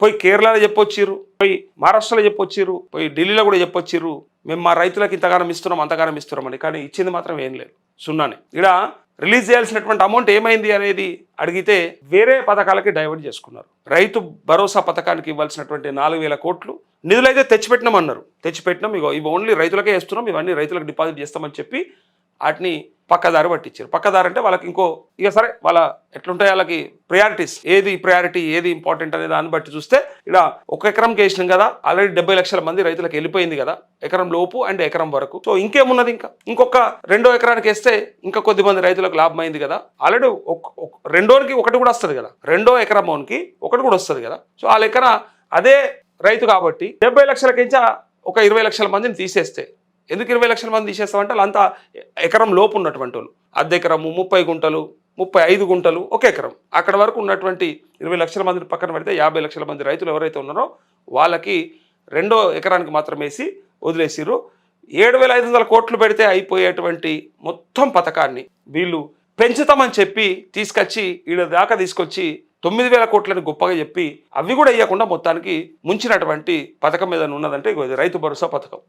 పోయి కేరళలో చెప్పొచ్చిర్రు, పోయి మహారాష్ట్రలో చెప్పొచ్చిర్రు, పోయి ఢిల్లీలో కూడా చెప్పొచ్చిర్రు, మేము మా రైతులకు ఇంతగానం ఇస్తున్నాం అంతగానం ఇస్తున్నామని. కానీ ఇచ్చింది మాత్రం ఏం లేదు, సున్నానే. ఇక్కడ రిలీజ్ చేయాల్సినటువంటి అమౌంట్ ఏమైంది అనేది అడిగితే వేరే పథకాలకి డైవర్ట్ చేసుకున్నారు. రైతు భరోసా పథకానికి ఇవ్వాల్సినటువంటి 4,000 కోట్లు నిధులైతే తెచ్చిపెట్టినామన్నారు. తెచ్చిపెట్టినాం, ఇగో ఇవి ఓన్లీ రైతులకే వేస్తున్నాం, ఇవన్నీ రైతులకు డిపాజిట్ చేస్తామని చెప్పి వాటిని పక్కదారి పట్టించారు. పక్కదారి అంటే వాళ్ళకి ఇంకో ఇక సరే వాళ్ళ ఎట్లుంటాయి వాళ్ళకి ప్రయారిటీస్, ఏది ప్రయారిటీ ఏది ఇంపార్టెంట్ అనే దాన్ని బట్టి చూస్తే ఇక్కడ 1 ఎకరంకి వేసినాం కదా, ఆల్రెడీ 70 లక్షల మంది రైతులకు వెళ్ళిపోయింది కదా, ఎకరం లోపు అండ్ ఎకరం వరకు. సో ఇంకేమున్నది, ఇంకొక 2వ ఎకరానికి వేస్తే ఇంకా కొద్ది మంది రైతులకు లాభం అయింది కదా. ఆల్రెడీ రెండోనికి ఒకటి కూడా వస్తుంది కదా, 2వ ఎకరంకి ఒకటి కూడా వస్తుంది కదా. సో ఆ లెక్కన అదే రైతు కాబట్టి 70 లక్షలకించా ఒక 20 లక్షల మందిని తీసేస్తే, ఎందుకు 20 లక్షల మంది తీసేస్తామంటే వాళ్ళంతా ఎకరం లోపు ఉన్నటువంటి వాళ్ళు, అర్ధ ఎకరము, 30 గుంటలు, 35 గుంటలు, 1 ఎకరం, అక్కడ వరకు ఉన్నటువంటి 20 లక్షల మందిని పక్కన పెడితే 50 లక్షల మంది రైతులు ఎవరైతే ఉన్నారో వాళ్ళకి 2వ ఎకరానికి మాత్రం వేసి వదిలేసిర్రు. 7,500 కోట్లు పెడితే అయిపోయేటువంటి మొత్తం పథకాన్ని వీళ్ళు పెంచుతామని చెప్పి తీసుకొచ్చి ఈడ దాకా తీసుకొచ్చి 9,000 కోట్లని గొప్పగా చెప్పి అవి కూడా ఇవ్వకుండా మొత్తానికి ముంచినటువంటి పథకం ఏదైనా ఉన్నదంటే ఇది రైతు భరోసా పథకం.